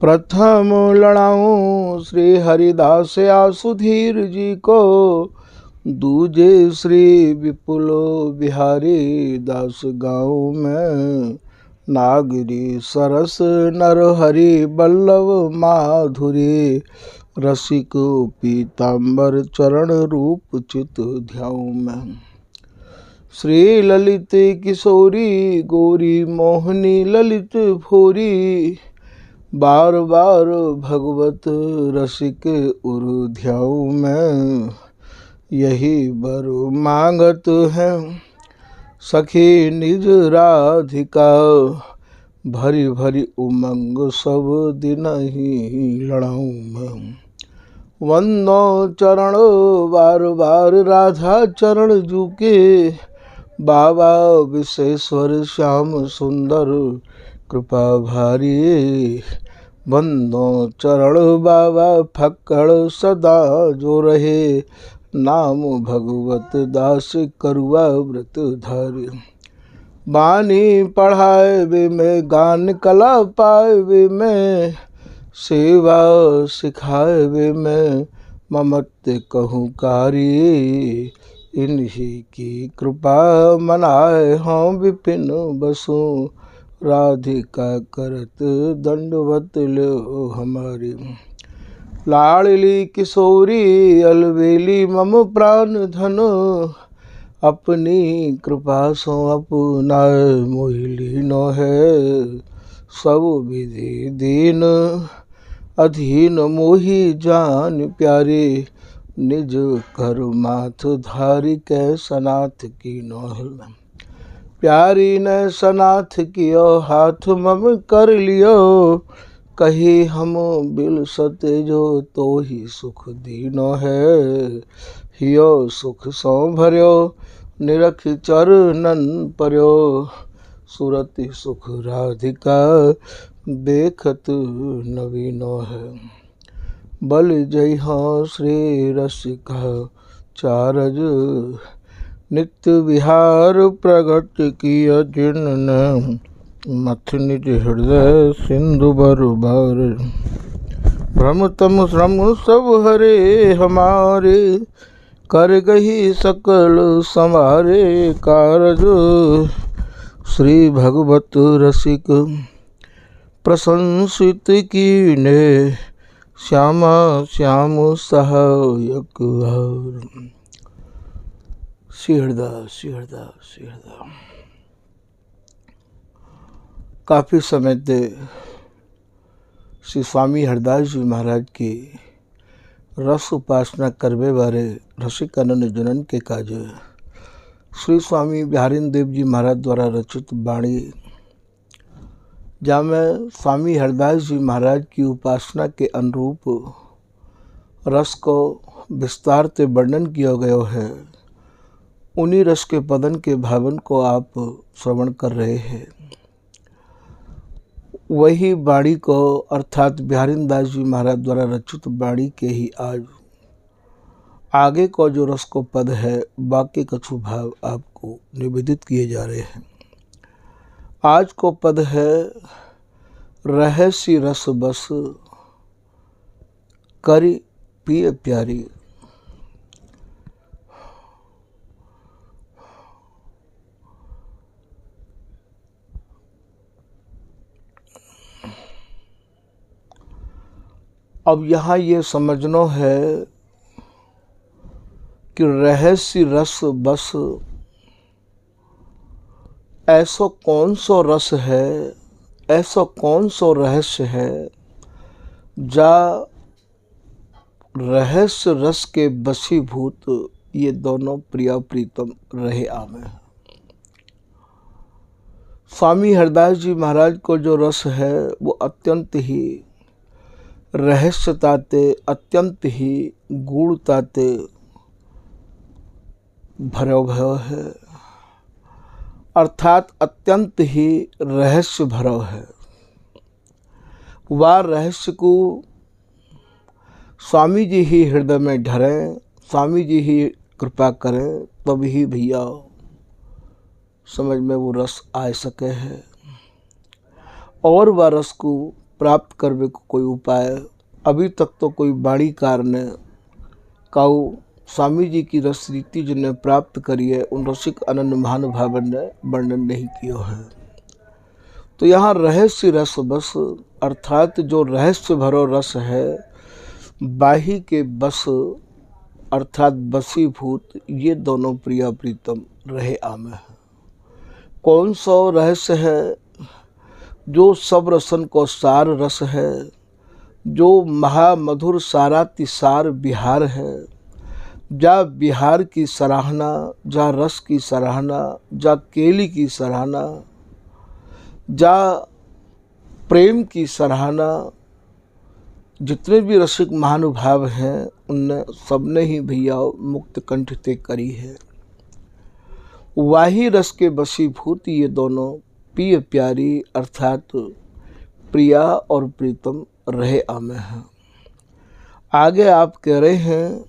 प्रथम लड़ाऊं श्री हरिदास आसुधीर जी को, दूजे श्री विपुल बिहारी दास गाँव में। नागरी सरस नरहरि बल्लभ माधुरी, रसिक पीताम्बर चरण रूप चित ध्याऊ में। श्री ललित किशोरी गौरी मोहनी ललित भोरी, बार बार भगवत रसिक उर ध्याऊ में। यही बर मांगत है सखी निज राधिका, भरी भरी उमंग सब दिन ही लड़ाऊं मैं। वंदो चरण बार बार राधा चरण जूके, बाबा विश्वेश्वर श्याम सुंदर कृपा भारी। वंदो चरण बाबा फक्कड़ सदा जो रहे, नाम भगवत दास करुआ व्रत धारी। बानी पढ़ाए वे में गान कला पाए वे में, सेवा सिखाए वे में ममत्व कहूँ कारी। इन्हीं की कृपा मनाए हम विपिन बसु, राधिका करत दंडवत लो हमारी। लाडली किशोरी अलवेली मम प्राण धन, अपनी कृपा सो अपना मोहिली नो है। सब विधि दीन अधीन मोहि जान प्यारे, निज कर माथ धारी कै सनाथ की नोह। प्यारी ने सनाथ कियो हाथ मम कर लियो, कही हम बिल सते जो तो ही सुख दीनो है। हियो सुख सो भर्यो निरख चरणन पर्यो, सुरति सुख राधिका देखत नवीनो है। बल जय हो श्री रसिका चारज, नित्य विहार प्रगट किया जिनने। मथ निज हृदय सिंधु बरबार, भ्रम तम श्रम सब हरे हमारे। कर गही सकल संवारे कारज, श्री भगवत रसिक प्रशंसित कीने। श्यामा श्याम सहायक हार। श्री हरिदास श्री हरिदास श्री हरिदास। काफ़ी समय से श्री स्वामी हरिदास जी महाराज की रस उपासना करवे बारे रसिकानंद जनन के काज श्री स्वामी बिहारीन देव जी महाराज द्वारा रचित बाणी, जहाँ में स्वामी हरिदास जी महाराज की उपासना के अनुरूप रस को विस्तार से वर्णन किया गया है। उन्हीं रस के पदन के भावन को आप श्रवण कर रहे हैं। वही बाणी को अर्थात बिहारीन दास जी महाराज द्वारा रचित बाणी के ही आज आगे को जो रस को पद है, बाकी कछु भाव आपको निवेदित किए जा रहे हैं। आज को पद है रहस्य रस बस, करी पिय प्यारी। अब यहाँ ये समझना है कि रहस्य रस बस ऐसा कौन सा रस है, ऐसा कौन सा रहस्य है जा रहस्य रस के बसीभूत ये दोनों प्रिया प्रीतम रहे आमे। स्वामी हरिदास जी महाराज को जो रस है वो अत्यंत ही रहस्यताते, अत्यंत ही गूढ़ताते भरो भयो है, अर्थात अत्यंत ही रहस्य भरो है। वह रहस्य को स्वामी जी ही हृदय में ढरें, स्वामी जी ही कृपा करें, तब ही भैया समझ में वो रस आ सके है। और वह रस को प्राप्त करने को कोई उपाय अभी तक तो कोई वाणीकार ने काऊ स्वामी जी की रस रीति जिन्हें प्राप्त करी है उन रसिक आनंद महानुभावन ने वर्णन नहीं किया है। तो यहाँ रहस्य रस बस अर्थात जो रहस्य भरो रस है बाही के बस अर्थात बसीभूत, ये दोनों प्रिया प्रीतम रहे आमे हैं। कौन सा रहस्य है? जो सब रसन को सार रस है, जो महामधुर सारातिसार बिहार है। जा बिहार की सराहना, जा रस की सराहना, जा केली की सराहना, जा प्रेम की सराहना। जितने भी रसिक महानुभाव हैं उनने सबने ही भैया मुक्त कंठ ते करी है। वाही रस के बसीभूत ये दोनों प्रिय प्यारी अर्थात प्रिया और प्रीतम रहे आमे हैं। आगे आप कह रहे हैं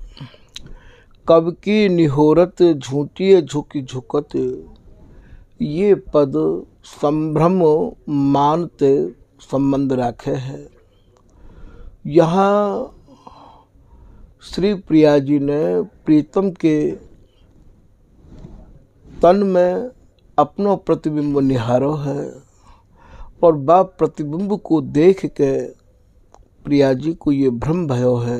कब की निहोरत झूठिए झुकी झुकत, ये पद संभ्रम मानते संबंध राखे है। यहाँ श्री प्रिया जी ने प्रीतम के तन में अपनो प्रतिबिंब निहारो है और बा प्रतिबिंब को देख के प्रिया जी को ये भ्रम भयो है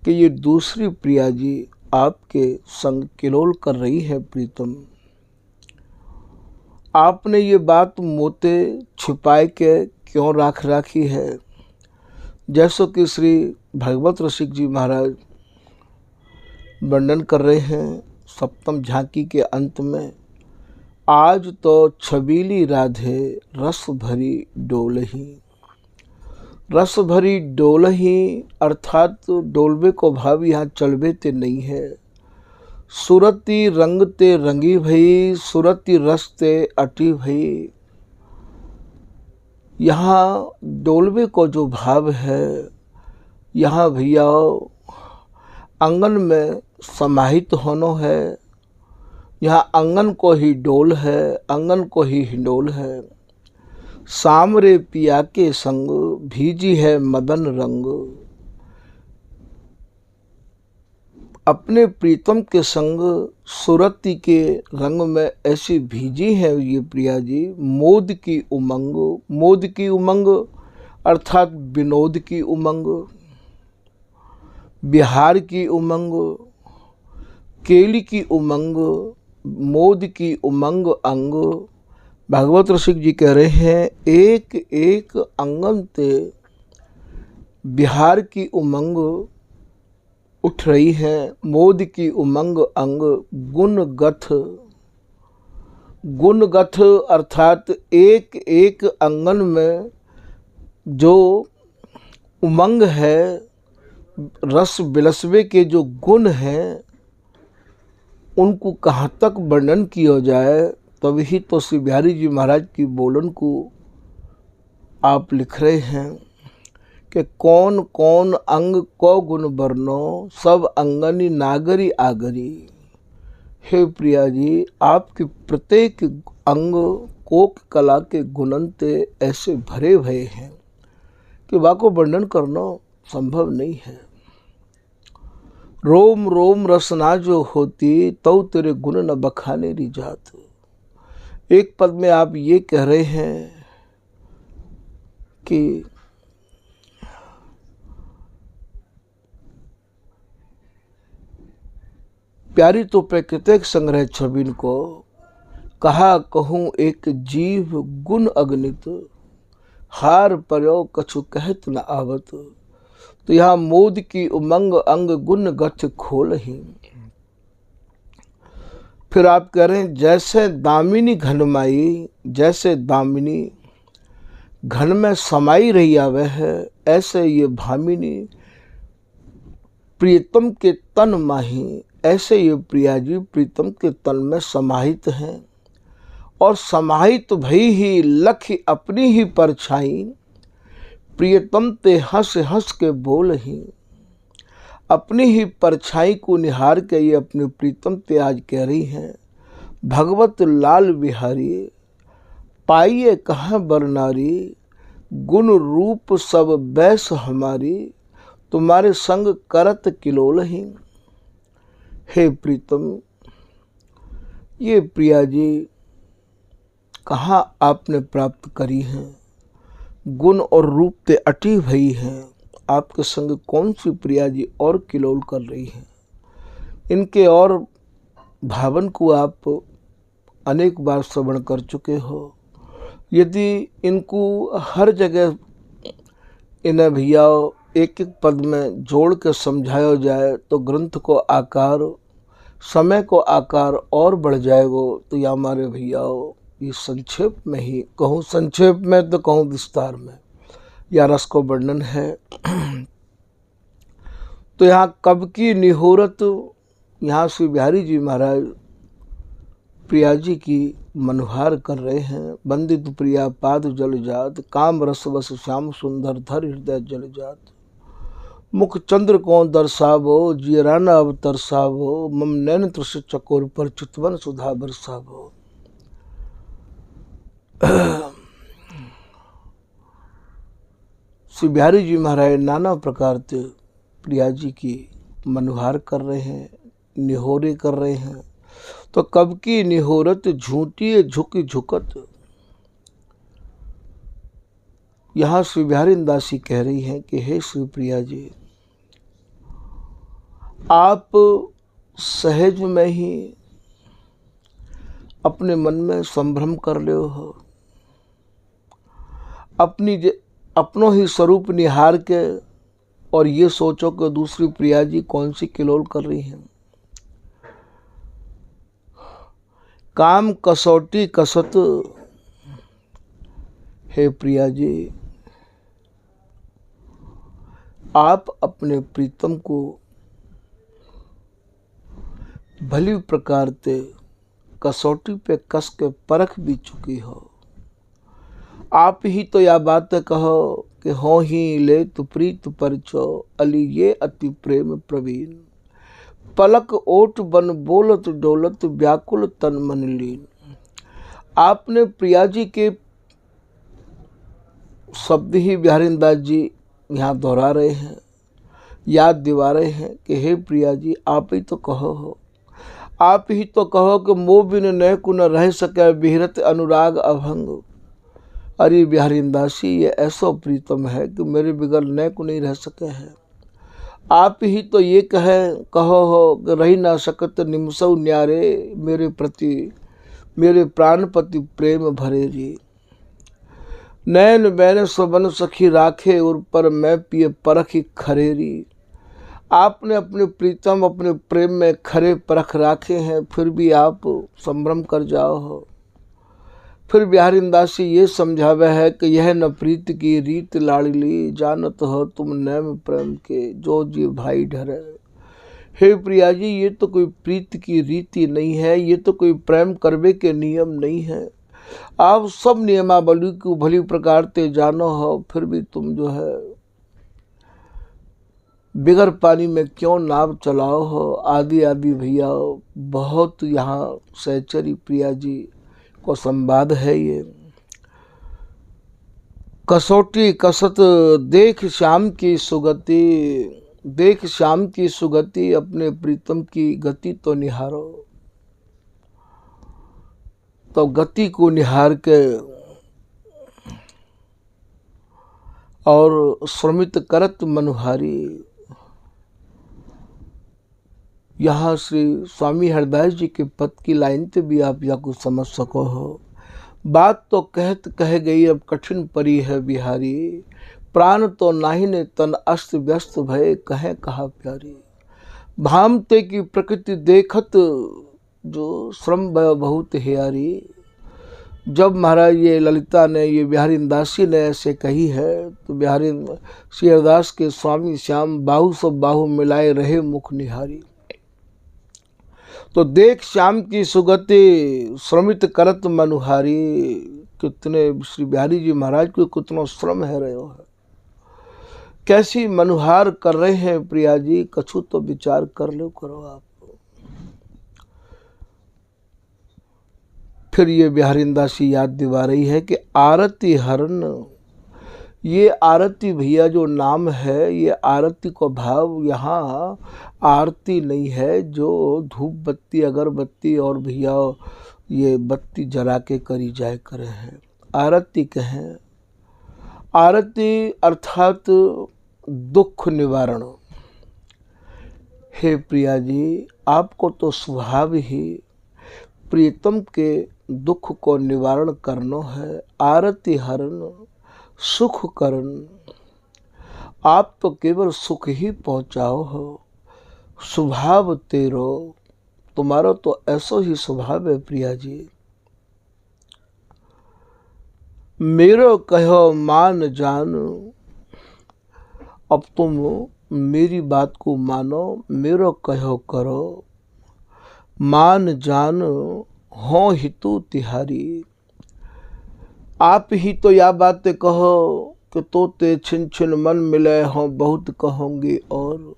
कि ये दूसरी प्रिया जी आपके संग किलोल कर रही है। प्रीतम, आपने ये बात मोते छिपाए के क्यों राखी है? जैसो कि श्री भगवत रसिक जी महाराज वर्णन कर रहे हैं सप्तम झांकी के अंत में, आज तो छबीली राधे रस भरी डोलही। रस भरी डोलही अर्थात डोलबे को भाव यहाँ चलबे ते नहीं है। सुरती रंग ते रंगी भई, सुरती रस ते अटी भई। यहाँ डोलबे को जो भाव है यहाँ भैया आंगन में समाहित होनो है। यहाँ आंगन को ही डोल है, आंगन को ही हिंडोल है। सामरे पिया के संग भीजी है मदन रंग। अपने प्रीतम के संग सुरती के रंग में ऐसी भीजी है ये प्रिया जी। मोद की उमंग, मोद की उमंग अर्थात विनोद की उमंग, बिहार की उमंग, केली की उमंग, मोद की उमंग अंग। भागवत रसिक जी कह रहे हैं एक एक अंगन ते बिहार की उमंग उठ रही है। मोद की उमंग अंग गुणगथ, गुणगथ अर्थात एक एक अंगन में जो उमंग है, रस बिलसवे के जो गुण हैं उनको कहाँ तक वर्णन किया जाए। तभी तो श्री बिहारी जी महाराज की बोलन को आप लिख रहे हैं कि कौन कौन अंग को गुण वर्णो, सब अंगनी नागरी आगरी। हे प्रिया जी, आपके प्रत्येक अंग कोक कला के गुणनते ऐसे भरे भरे हैं कि वाको वर्णन करना संभव नहीं है। रोम रोम रसना जो होती तो तेरे गुण न बखाने री जात। एक पद में आप ये कह रहे हैं कि प्यारी तो प्रकृतिक संग्रह छबिन को कहा कहूँ एक जीव गुण अगणित, हार पर्यो कछु कहत न आवत। तो यहाँ मोद की उमंग अंग गुण गथ खोल ही। फिर आप कह रहे हैं जैसे दामिनी घनमाई, जैसे दामिनी घन में समाई रही आवे है, ऐसे ये भामिनी प्रीतम के तन माही, ऐसे ये प्रिया जी प्रीतम के तन में समाहित हैं। और समाहित भई ही लख अपनी ही परछाई, प्रियतम ते हंस हंस के बोल ही। अपनी ही परछाई को निहार के ये अपने प्रीतम ते आज कह रही हैं भगवत लाल बिहारी, पाइए कहाँ बरनारी, गुण रूप सब बैस हमारी, तुम्हारे संग करत किलोल ही। हे प्रीतम, ये प्रिया जी कहाँ आपने प्राप्त करी हैं, गुण और रूप ते अटी भई हैं, आपके संग कौन सी प्रिया जी और किलोल कर रही हैं। इनके और भावन को आप अनेक बार श्रवण कर चुके हो। यदि इनको हर जगह इन्हें भैया एक एक पद में जोड़ के समझाया जाए तो ग्रंथ को आकार, समय को आकार और बढ़ जाएगा। तो या हमारे भैया ये संक्षेप में ही कहूँ, संक्षेप में तो कहूँ विस्तार में, या रस को वर्णन है। तो यहाँ कब की निहोरत, यहाँ श्री बिहारी जी महाराज प्रिया जी की मनुहार कर रहे हैं। वंदित प्रिया पाद जल जात, काम रस बस श्याम सुंदर धर हृदय जल जात। मुख चंद्र को दर्शावो, जियराना अब तरसावो, मम नैन तृष चकोर पर चितवन सुधा बरसावो। श्री बिहारी जी महाराज नाना प्रकार से प्रिया जी की मनुहार कर रहे हैं, निहोरे कर रहे हैं। तो कब की निहोरत झूठी झुकी झुकत। यहाँ श्री बिहारी दासी कह रही हैं कि हे श्री प्रिया जी, आप सहज में ही अपने मन में संभ्रम कर ले हो, अपनों ही स्वरूप निहार के और ये सोचो कि दूसरी प्रिया जी कौन सी किलोल कर रही हैं। काम कसौटी कसत। हे प्रिया जी, आप अपने प्रीतम को भली प्रकार से कसौटी पे कस के परख भी चुकी हो। आप ही तो यह बात कहो कि हो ही ले तु प्रीत परिचो, अली ये अति प्रेम प्रवीण। पलक ओट बन बोलत डोलत, व्याकुल तन मन लीन। आपने प्रिया जी के शब्द ही बिहारीदास जी यहाँ दोहरा रहे हैं, याद दिवा रहे हैं कि हे प्रिया जी, आप ही तो कहो हो, आप ही तो कहो कि मोह बिन नय को न रह सके, बिहरत अनुराग अभंग। अरे बिहारीदासी, ये ऐसा प्रीतम है कि मेरे बिगल नय को नहीं रह सके हैं। आप ही तो ये कहो हो कि रही ना सकत निमसौ न्यारे, मेरे प्रति मेरे प्राणपति प्रेम भरे जी। नैन बैन सबन सखी राखे, और पर मैं पिए परखी खरेरी। आपने अपने प्रीतम अपने प्रेम में खरे परख राखे हैं, फिर भी आप संभ्रम कर जाओ हो। फिर बिहारीदासी ये समझावे है कि यह न प्रीत की रीत लाड़ली, जानत हो तुम नैम प्रेम के जो जी भाई ढरे। हे प्रिया जी, ये तो कोई प्रीत की रीति नहीं है, ये तो कोई प्रेम करवे के नियम नहीं है। आप सब नियमावली को भली प्रकार से जानो हो, फिर भी तुम जो है बिगर पानी में क्यों नाव चलाओ हो। आदि आदि भैया बहुत यहाँ सहचरी प्रिया जी को संवाद है। ये कसौटी कसत देख श्याम की सुगति, देख श्याम की सुगति, अपने प्रीतम की गति तो निहारो। तो गति को निहार के और श्रमित करत मनुहारी। यहाँ श्री स्वामी हरदास जी के पद की लाइन से भी आप या कुछ समझ सको हो। बात तो कहत कह गई अब कठिन परी है बिहारी, प्राण तो नाही ने तन अस्त व्यस्त भय, कहे कहा प्यारी। भामते की प्रकृति देखत जो श्रम बहुत हियारी। जब महाराज ये ललिता ने, ये बिहारीदासी ने ऐसे कही है, तो बिहारी श्री हरदास के स्वामी श्याम बाहु सब बाहु मिलाए रहे मुख निहारी। तो देख श्याम की सुगति, श्रमित करत मनुहारी। कितने श्री बिहारी जी महाराज को कितना श्रम है रहे हो है, कैसी मनुहार कर रहे हैं प्रिया जी, कछु तो विचार कर लो करो आप। फिर ये बिहारीदासी याद दिवा रही है कि आरती हरण, ये आरती भैया जो नाम है, ये आरती को भाव, यहाँ आरती नहीं है जो धूप बत्ती अगरबत्ती और भैया ये बत्ती जला के करी जाए करे हैं। आरती कहें, आरती अर्थात दुख निवारण। हे प्रिया जी, आपको तो स्वभाव ही प्रीतम के दुख को निवारण करना है। आरती हरण सुख करण, आप तो केवल सुख ही पहुँचाओ हो। स्वभाव तेरो, तुम्हारा तो ऐसा ही स्वभाव है प्रिया जी। मेरो कहो मान जान, अब तुम मेरी बात को मानो, मेरो कहो करो। मान जान हो हितु तिहारी, आप ही तो या बातें कहो कि तोते छिन छिन मन मिले हों बहुत कहूँगी और।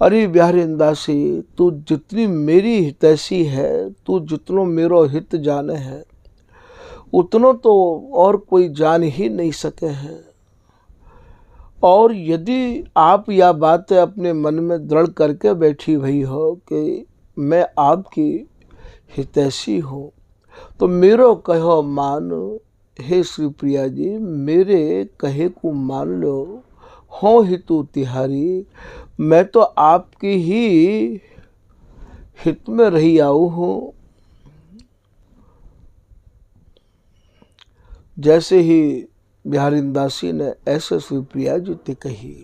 अरे बिहारी दासी, तू जितनी मेरी हितैषी है, तू जितनो मेरो हित जाने है, उतनो तो और कोई जान ही नहीं सके हैं। और यदि आप यह बातें अपने मन में दृढ़ करके बैठी हुई हो कि मैं आपकी हितैषी हूँ, तो मेरो कहो मान। हे श्री प्रिया जी, मेरे कहे को मान लो। हो हितु तिहारी, मैं तो आपकी ही हित में रही आऊ हूँ। जैसे ही बिहारी दासी ने ऐसे श्री प्रिया जी ते कही,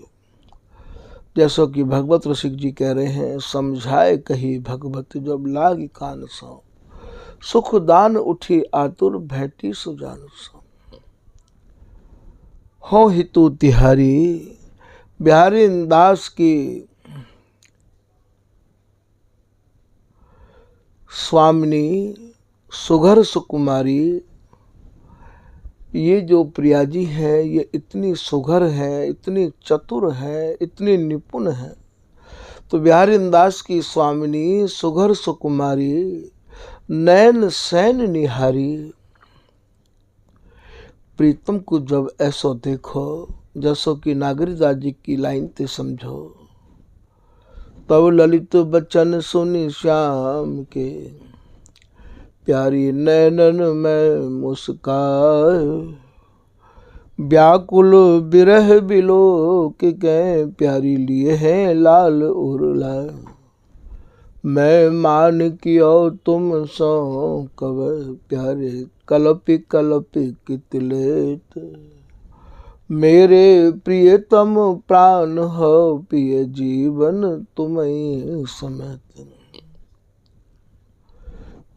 जैसा कि भगवत रसिक जी कह रहे हैं, समझाए कही भगवत जब लागी कान सो, सुख दान उठी आतुर भेटी सुजान सो। हो हितु तिहारी, बिहारी दास की स्वामिनी सुघर सुकुमारी, ये जो प्रिया जी है, ये इतनी सुघर है, इतनी चतुर है, इतनी निपुण है। तो बिहारी दास की स्वामिनी सुघर सुकुमारी, नैन सैन निहारी। प्रीतम को जब ऐसो देखो, जैसो कि नागरीदास जी की लाइन ते समझो, तब ललित बचन सुनी श्याम के, प्यारी नैनन में मुस्काए। व्याकुल बिरह बिलो के कह, प्यारी लिए हैं लाल उरला। मैं मान कियो तुम सो कब, प्यारे कलपि कलपि कितलेत। मेरे प्रियतम प्राण हो, प्रिय जीवन तुम्हें समेत।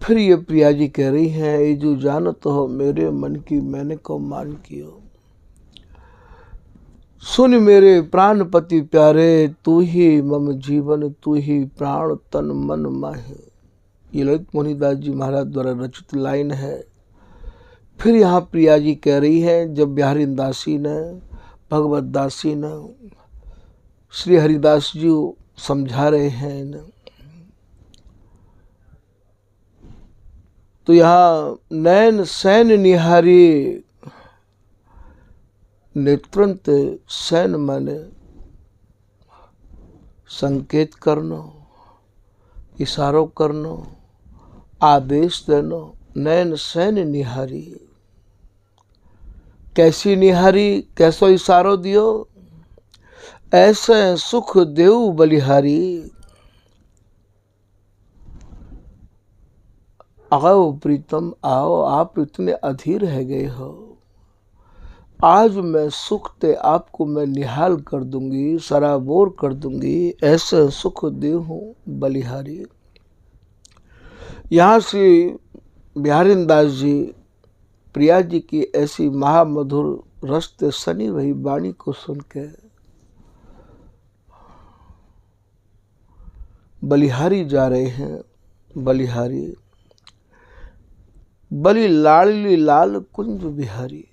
फिर ये प्रिया जी कह रही हैं, ये जो जानत हो मेरे मन की मैंने को मान कियो। सुन मेरे प्राणपति प्यारे, तू ही मम जीवन, तू ही प्राण तन मन माहे। ये ललित मोहनीदास जी महाराज द्वारा रचित लाइन है। फिर यहाँ प्रिया जी कह रही है, जब बिहारी दासी ने भगवत दासी ने श्री हरिदास जी समझा रहे हैं, तो यहाँ नैन सैन निहारी, नेत्रंत सैन माने संकेत करनो, इशारों करनो, आदेश देनो। नैन सैन निहारी, कैसी निहारी, कैसो इशारो दियो। ऐसे सुख देव बलिहारी, आओ प्रीतम आओ, आप इतने अधीर है गए हो। आज मैं सुख ते आपको मैं निहाल कर दूंगी, सराबोर कर दूंगी। ऐसे सुख देव हूँ बलिहारी। यहाँ से बिहारी दास जी प्रिया जी की ऐसी महामधुर रस्ते सनी वही वाणी को सुन के बलिहारी जा रहे हैं। बलिहारी, बलि लाडली लाल कुंज बिहारी।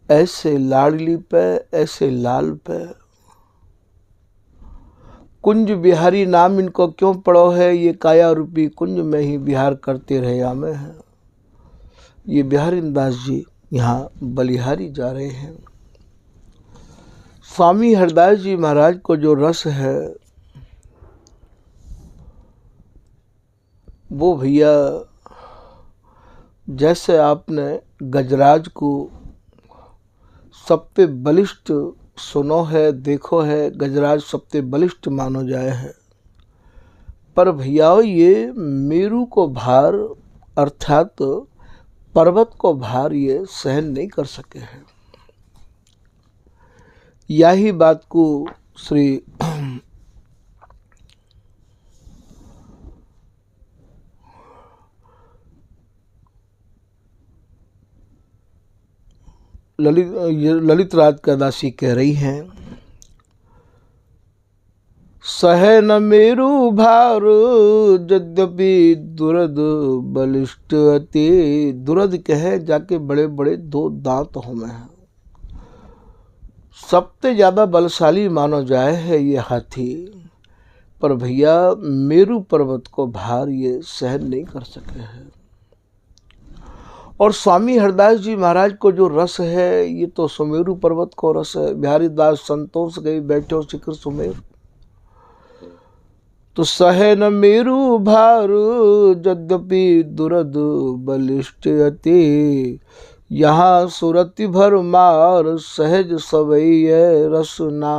ऐसे लाडली पे, ऐसे लाल पे कुंज बिहारी नाम इनको क्यों पड़ो है। ये काया रूपी कुंज में ही बिहार करते रहे आमे हैं। ये बिहारी दास जी यहाँ बलिहारी जा रहे हैं। स्वामी हरदास जी महाराज को जो रस है वो भैया जैसे आपने गजराज को सबसे बलिष्ठ सुनो है, देखो है, गजराज सबसे बलिष्ठ मानो जाए है, पर भैया ये मेरू को भार अर्थात पर्वत को भार ये सहन नहीं कर सके हैं। यही बात को श्री ललित राज का दासी कह रही हैं, सहे न मेरु भार यद्यपि दुरद बलिष्ठ अति। दुरद कहे जाके बड़े बड़े दो दांत होमे हैं, सबसे ज्यादा बलशाली मानो जाए है ये हाथी, पर भैया मेरु पर्वत को भार ये सहन नहीं कर सके हैं। और स्वामी हरदास जी महाराज को जो रस है ये तो सुमेरु पर्वत को रस है। बिहारी दास संतोष गई बैठो शिखर सुमेर, तो सहे न मेरु भार यद्यपि दुरद बलिष्ठ अति। यहाँ सुरति भर मार सहज सवैय रसना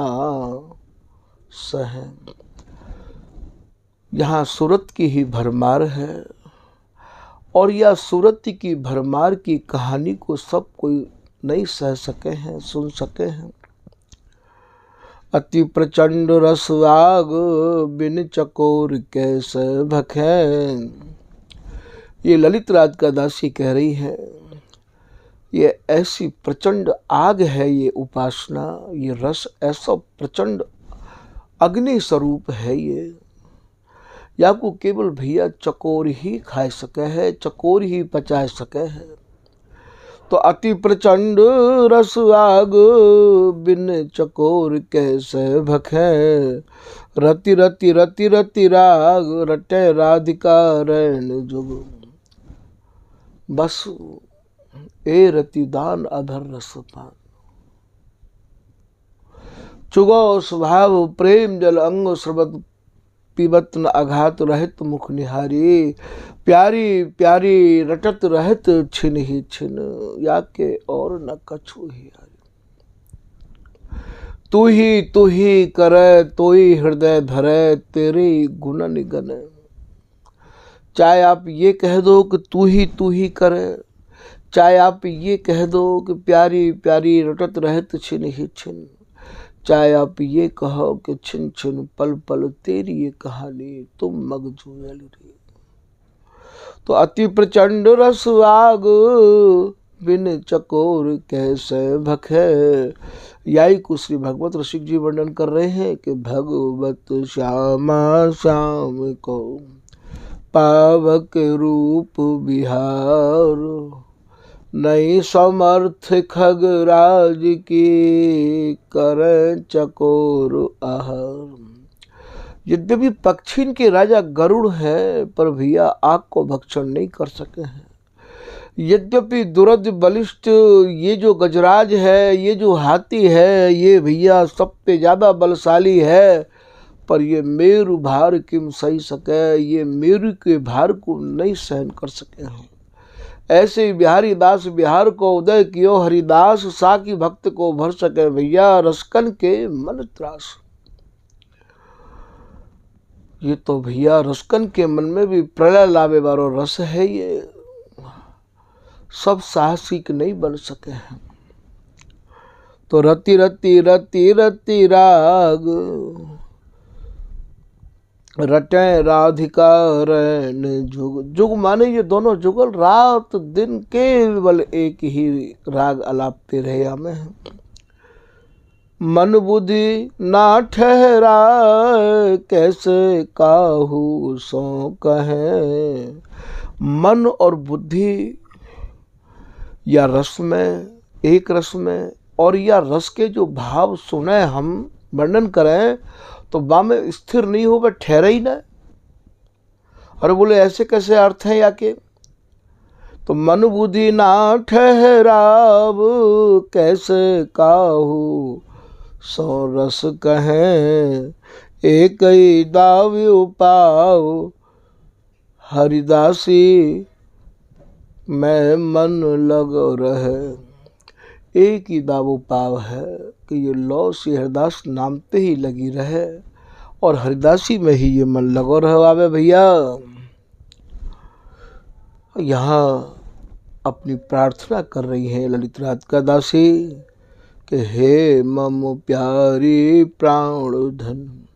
सह। यहाँ सूरत की ही भरमार है और यह सूरत की भरमार की कहानी को सब कोई नहीं सह सके हैं, सुन सके हैं। अति प्रचंड रस आग बिन चकोर कैसे भखे। ये ललित राज का दासी कह रही है, ये ऐसी प्रचंड आग है ये उपासना, ये रस ऐसा प्रचंड अग्नि स्वरूप है ये, या को केवल भैया चकोर ही खा सके है, चकोर ही पचा सके है। तो अति प्रचंड रस आग बिन चकोर कैसे भखे। रति रति रति रति राग रटे राधिका रैन जुग। बस ए रति दान अधर रस पान। चुगो स्वभाव प्रेम जल अंग स्रवत पीबत न आघात रहत मुख निहारी। प्यारी प्यारी रटत रहत छिन ही छिन, या के और न कछु ही हारी। तू ही करे तो ही हृदय धरे तेरे गुण निगन। चाहे आप ये कह दो कि तू ही करे, चाहे आप ये कह दो कि प्यारी प्यारी रटत रहत छिन ही छिन, चाहे आप ये कहो कि छिन छिन पल पल तेरी ये कहानी तुम मगजूल रे। तो अति प्रचंड रस आग बिन चकोर कैसे भखे। यही को श्री भगवत रसिक जी वर्णन कर रहे हैं कि भगवत श्यामा श्याम को पावक रूप बिहार। नहीं समर्थ खगराज की कर चकोर आहार। यद्यपि पक्षिन के राजा गरुड़ है पर भैया आग को भक्षण नहीं कर सके हैं। यद्यपि दुरद बलिष्ठ ये जो गजराज है, ये जो हाथी है, ये भैया सबसे ज्यादा बलशाली है, पर ये मेरु भार किम सही सके, ये मेरु के भार को नहीं सहन कर सके हैं। ऐसे बिहारी दास बिहार को उदय कियो हरिदास, साकी भक्त को भर सके भैया रसकन के मन त्रास। ये तो भैया रसकन के मन में भी प्रलय लावे वालो रस है, ये सब साहसिक नहीं बन सके हैं। तो रति रति रति रति राग रटे राधिका रैन जुग। जुग माने ये दोनों जुगल रात दिन केवल एक ही राग अलापते रहे हमें। मन बुद्धि ना ठहरा कैसे काहू सो कहे। मन और बुद्धि या रस में, एक रस में, और या रस के जो भाव सुने हम वर्णन करें तो बा में स्थिर नहीं हो, वह ठहरा ही ना। और बोले ऐसे कैसे अर्थ है या के, तो मन बुद्धि ना ठहराव, कैसे काहू सौ रस कहें, एक ही दाव पाव, हरिदासी मैं मन लग रहे। एक ही दाव पाव है कि ये लौ से हरिदास नामते ही लगी रहे और हरिदासी में ही ये मन लगो रहो। आवे भैया यहाँ अपनी प्रार्थना कर रही हैं ललित राधिका दासी कि हे मम प्यारी प्राण धन,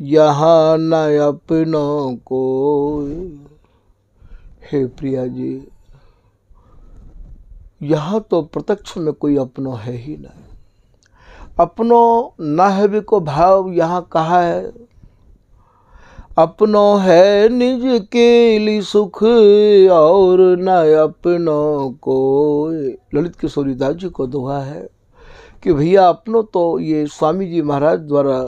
यहाँ न अपनों को। हे प्रिया जी, यहाँ तो प्रत्यक्ष में कोई अपनो है ही नहीं। अपनो न है भी को भाव यहाँ कहा है। अपनो है निज के लिए सुख और न अपनों को। ललित किशोरी दास जी को दोहा है कि भैया अपनों तो ये स्वामी जी महाराज द्वारा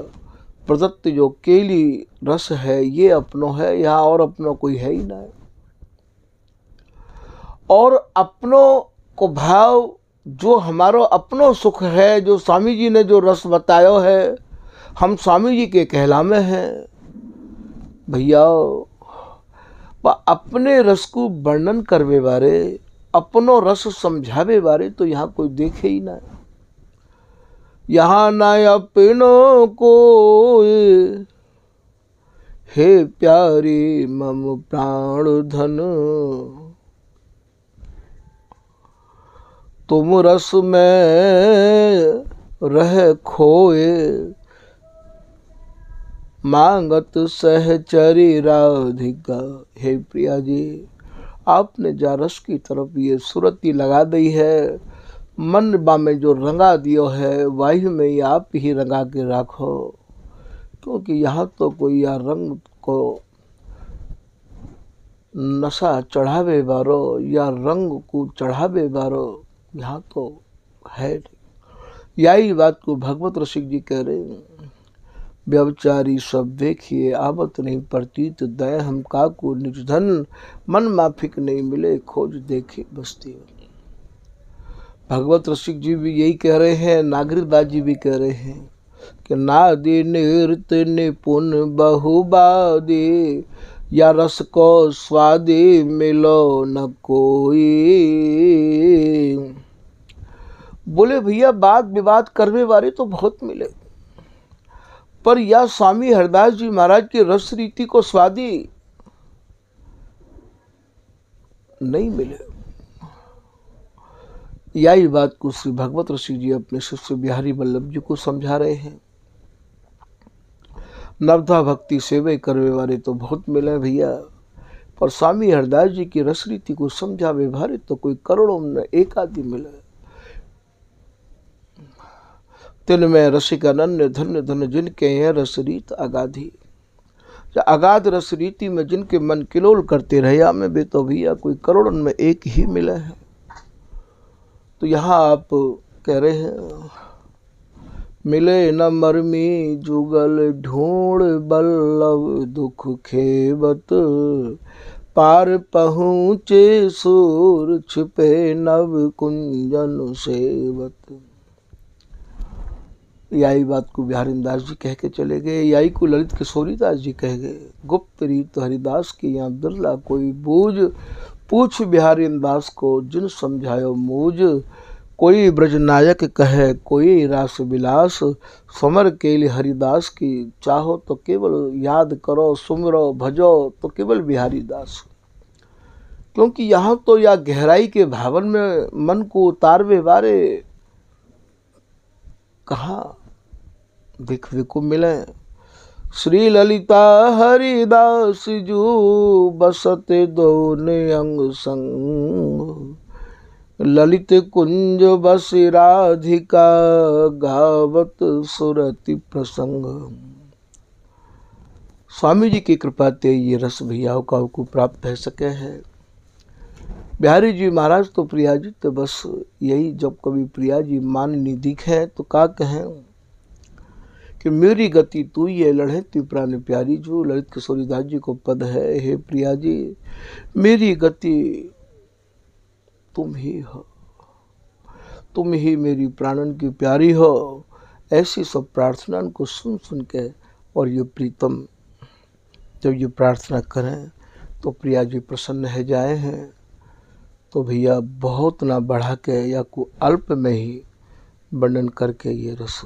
प्रदत्त जो केली रस है ये अपनों है, यहाँ और अपनों कोई है ही नहीं। और अपनों को भाव जो हमारो अपनो सुख है, जो स्वामी जी ने जो रस बतायो है, हम स्वामी जी के कहलामे हैं भैया। अपने रस को वर्णन करवे बारे, अपनो रस समझावे बारे तो यहाँ कोई देखे ही ना। यहाँ ना अपनों को, हे प्यारी मम प्राण धन, तुम रस में रह खोए, मांगत सहचरी राधिका। हे प्रिया जी, आपने जा रस की तरफ ये सुरती लगा दी है, मन बा में जो रंगा दियो है वायु में ये आप ही रंगा के रखो, क्योंकि यहाँ तो कोई या रंग को नशा चढ़ावे बारो या रंग को चढ़ावे बारो यहाँ तो है नहीं। यही बात को भगवत रसिक जी कह रहे हैं, व्यवचारी सब देखिए आवत नहीं प्रतीत, दय हम काकू निज धन, मन माफिक नहीं मिले खोज देखे बस्ती। भगवत रसिक जी भी यही कह रहे हैं, नागरिक दास जी भी कह रहे हैं कि नादी नृत्य निपुण बहुबादी, या रस को स्वादी मिलो न कोई। बोले भैया वाद विवाद करने वाले तो बहुत मिले, पर या स्वामी हरदास जी महाराज की रस रीति को स्वादी नहीं मिले। यही बात को श्री भगवत ऋषि जी अपने शिष्य बिहारी वल्लभ जी को समझा रहे हैं। नवधा भक्ति सेवे करवे वाले तो बहुत मिले भैया, पर स्वामी हरदास जी की रस रीति को समझा व्यवहारित तो कोई करोड़ों में एक आदि मिले। तिन में रसिक अनन्य धन्य धन्य जिनके हैं रस रीत अगाधी। अगाध रस रीति में जिनके मन किलोल करते रहे में भी तो भैया कोई करोड़ों में एक ही मिले है। तो यहाँ आप कह रहे हैं, मिले न मरमी जुगल ढूंढ बल्लभ दुख खेबत, पार पहुँचे सूर छिपे नव कुंजन सेवत। यही बात को बिहारी दास जी कह के चले गए, यही को ललित किशोरी दास जी कह गए। गुप्त रीत हरिदास की यहाँ बिरला कोई बूझ, पूछ बिहारी दास को जिन समझायो मूझ। कोई ब्रजनायक कहे कोई रास विलास, समर के लिए हरिदास की चाहो तो केवल याद करो, सुमरो भजो तो केवल बिहारी दास। क्योंकि यहाँ तो या गहराई के भावन में मन को उतारवे बारे कहाँ देखने को मिले। श्री ललिता हरिदास जू बसते दोने अंग संग, ललित कुंज बस राधिका गावत सुरति प्रसंग। स्वामी जी की कृपा ते ये रस भैया को प्राप्त है सके है। बिहारी जी महाराज तो प्रिया जी तो बस यही, जब कभी प्रिया जी माननी दिखे तो का कहें कि मेरी गति तू ये लड़े ती प्राण प्यारी। जो ललित किशोरी दास जी को पद है, हे प्रिया जी मेरी गति तुम ही हो, तुम ही मेरी प्राणन की प्यारी हो। ऐसी सब प्रार्थना को सुन सुन के और ये प्रीतम जब ये प्रार्थना करें तो प्रिया जी प्रसन्न है जाए हैं। तो भैया बहुत ना बढ़ा के या को अल्प में ही वर्णन करके ये रस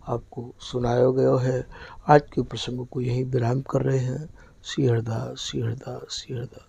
आपको सुनाया गया है। आज के प्रसंग को यहीं विराम कर रहे हैं। श्री हरदास, श्री हरदास, श्री हरदास।